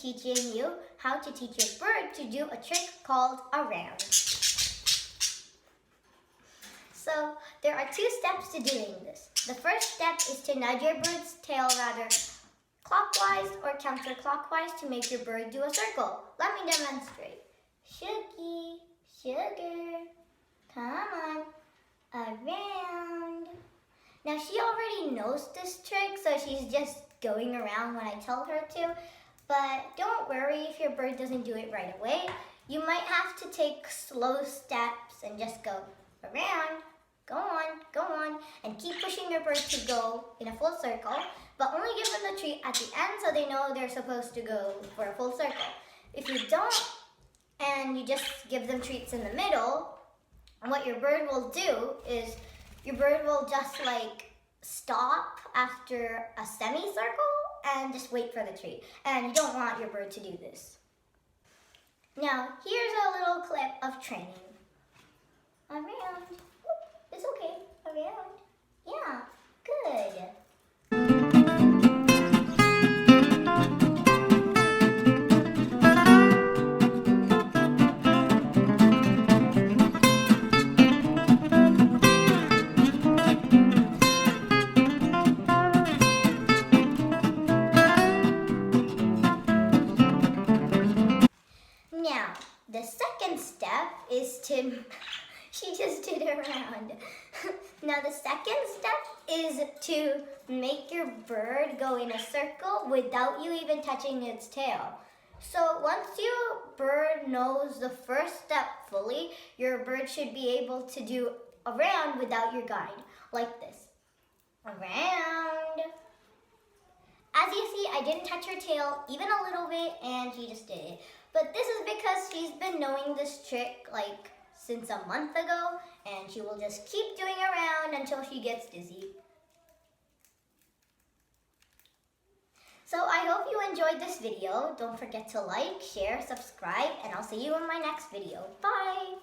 teaching you how to teach your bird to do a trick called a round. So there are 2 steps to doing this. The first step is to nudge your bird's tail rather clockwise or counterclockwise to make your bird do a circle. Let me demonstrate. Shuggy, sugar, come on, around. Now she already knows this trick, so she's just going around when I tell her to. But don't worry if your bird doesn't do it right away. You might have to take slow steps and just go around, go on, and keep pushing your bird to go in a full circle, but only give them the treat at the end so they know they're supposed to go for a full circle. If you don't, and you just give them treats in the middle, what your bird will do is your bird will just like stop after a semicircle and just wait for the treat. And you don't want your bird to do this. Now, here's a little clip of training. Around. It's okay. Around. Yeah, good. Now, the second step is to, she just did it around. Now the second step is to make your bird go in a circle without you even touching its tail. So once your bird knows the first step fully, your bird should be able to do around without your guide, like this. Around. As you see, I didn't touch her tail even a little bit and she just did it. But this is because she's been knowing this trick like since a month ago, and she will just keep doing around until she gets dizzy. So I hope you enjoyed this video. Don't forget to like, share, subscribe, and I'll see you in my next video. Bye!